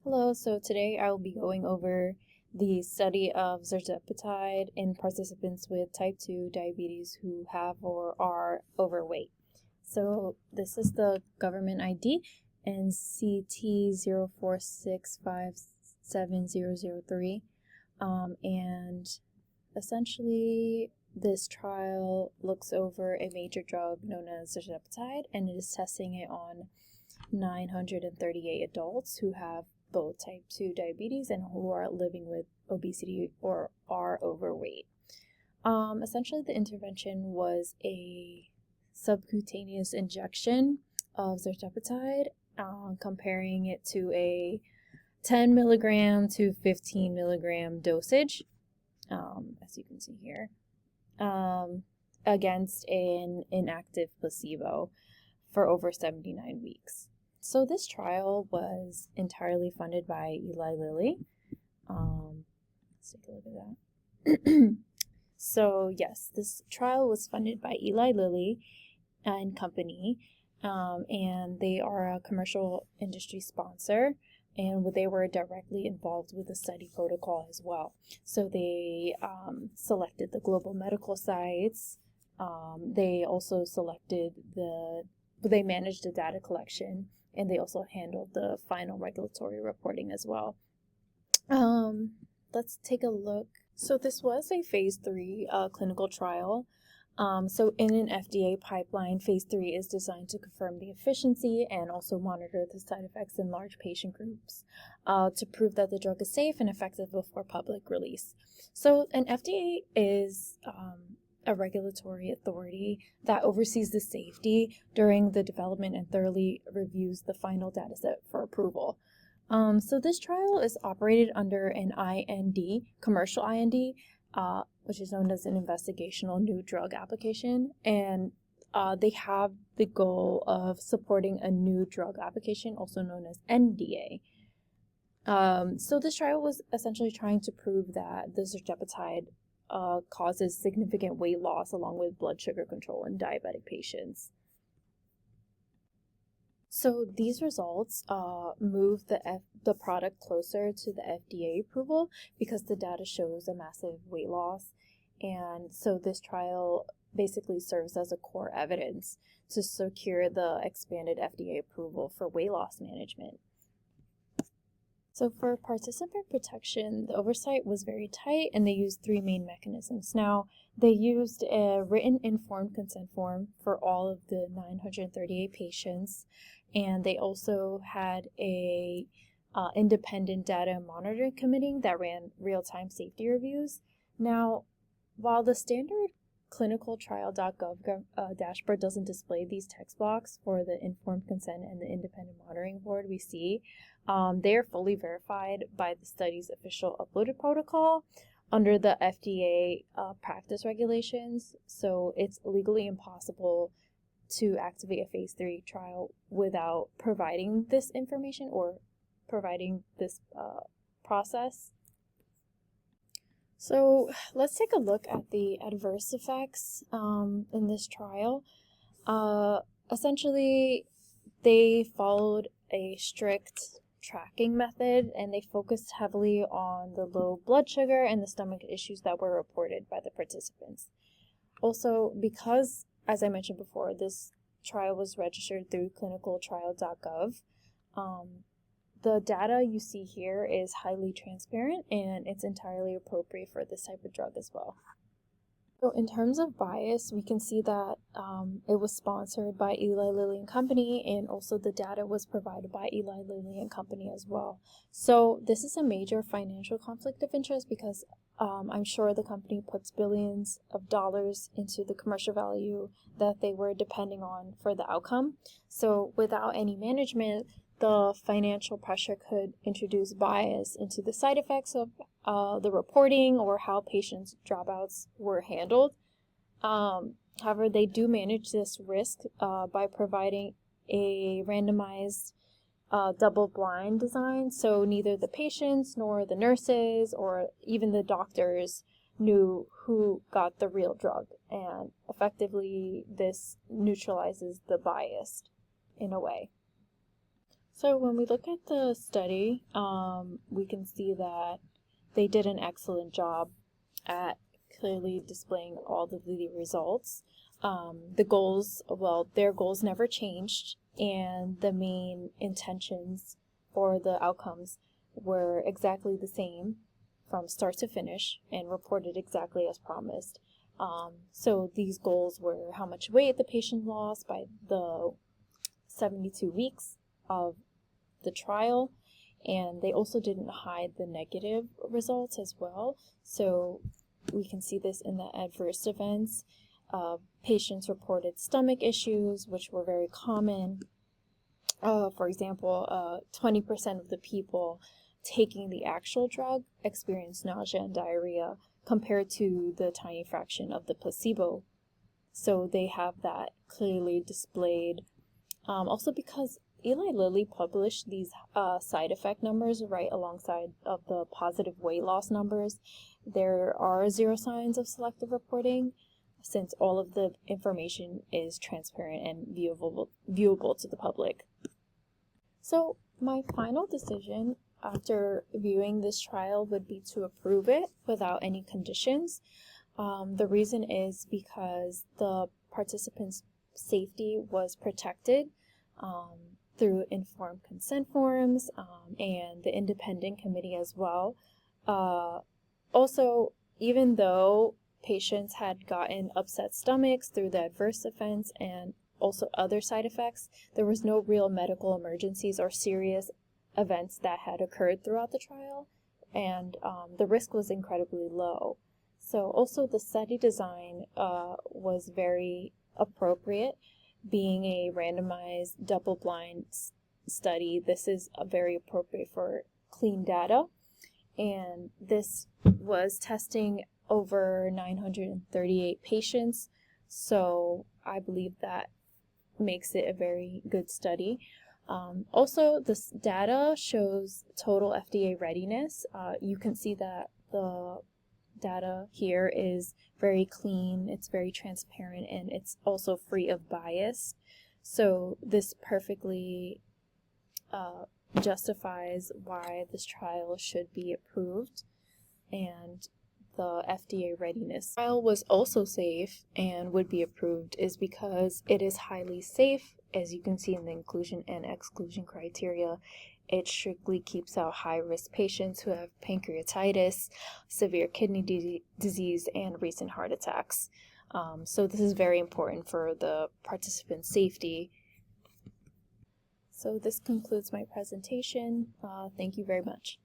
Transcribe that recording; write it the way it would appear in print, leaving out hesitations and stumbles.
Hello, so today I will be going over the study of zerzepatide in participants with type 2 diabetes who have or are overweight. So this is the government ID NCT04657003, and essentially this trial looks over a major drug known as zerzepatide, and it is testing it on 938 adults who have both type 2 diabetes and who are living with obesity or are overweight. Essentially, the intervention was a subcutaneous injection of zerzepatide, comparing it to a 10 milligram to 15 milligram dosage, as you can see here, against an inactive placebo for over 79 weeks. So this trial was entirely funded by Eli Lilly. Let's take a look at that. So yes, this trial was funded by Eli Lilly and Company, and they are a commercial industry sponsor, and they were directly involved with the study protocol as well. So they selected the global medical sites. They also selected they managed the data collection, and they also handled the final regulatory reporting as well. Let's take a look. So this was a phase 3 clinical trial. So in an FDA pipeline, phase 3 is designed to confirm the efficiency and also monitor the side effects in large patient groups to prove that the drug is safe and effective before public release. So an FDA is a regulatory authority that oversees the safety during the development and thoroughly reviews the final dataset for approval. So this trial is operated under an IND, commercial IND, which is known as an investigational new drug application, and they have the goal of supporting a new drug application, also known as NDA. So this trial was essentially trying to prove that the zerzepatide causes significant weight loss along with blood sugar control in diabetic patients. So these results move the product closer to the FDA approval because the data shows a massive weight loss, and so this trial basically serves as a core evidence to secure the expanded FDA approval for weight loss management. So for participant protection, the oversight was very tight, and they used 3 main mechanisms. Now, they used a written informed consent form for all of the 938 patients, and they also had a independent data monitoring committee that ran real-time safety reviews. Now, while the standard clinicaltrial.gov dashboard doesn't display these text blocks for the informed consent and the independent monitoring board we see, they are fully verified by the study's official uploaded protocol under the FDA practice regulations. So it's legally impossible to activate a phase 3 trial without providing this information or providing this process. So let's take a look at the adverse effects in this trial. Essentially, they followed a strict tracking method, and they focused heavily on the low blood sugar and the stomach issues that were reported by the participants. Also, because, as I mentioned before, this trial was registered through clinicaltrial.gov, the data you see here is highly transparent, and it's entirely appropriate for this type of drug as well. So in terms of bias, we can see that it was sponsored by Eli Lilly and Company, and also the data was provided by Eli Lilly and Company as well. So this is a major financial conflict of interest because I'm sure the company puts billions of dollars into the commercial value that they were depending on for the outcome. So without any management, the financial pressure could introduce bias into the side effects of the reporting or how patients' dropouts were handled. However, they do manage this risk by providing a randomized double-blind design, so neither the patients nor the nurses or even the doctors knew who got the real drug, and effectively this neutralizes the bias in a way. So when we look at the study, we can see that they did an excellent job at clearly displaying all of the results. The goals, well, their goals never changed, and the main intentions or the outcomes were exactly the same from start to finish and reported exactly as promised. So these goals were how much weight the patient lost by the 72 weeks of the trial, and they also didn't hide the negative results as well. So we can see this in the adverse events. Patients reported stomach issues, which were very common. For example, 20% of the people taking the actual drug experienced nausea and diarrhea compared to the tiny fraction of the placebo. So they have that clearly displayed. Also because Eli Lilly published these side effect numbers right alongside of the positive weight loss numbers, there are zero signs of selective reporting since all of the information is transparent and viewable to the public. So my final decision after viewing this trial would be to approve it without any conditions. The reason is because the participants' safety was protected through informed consent forms and the independent committee as well. Also, even though patients had gotten upset stomachs through the adverse events and also other side effects, there was no real medical emergencies or serious events that had occurred throughout the trial, and the risk was incredibly low. So also the study design was very appropriate. Being a randomized double-blind study, this is very appropriate for clean data, and this was testing over 938 patients, so I believe that makes it a very good study. Also, this data shows total FDA readiness. You can see that the data here is very clean, it's very transparent, and it's also free of bias. So this perfectly justifies why this trial should be approved, and the FDA readiness trial was also safe and would be approved is because it is highly safe. As you can see in the inclusion and exclusion criteria, it strictly keeps out high-risk patients who have pancreatitis, severe kidney disease, and recent heart attacks. So this is very important for the participant safety. So this concludes my presentation. Thank you very much.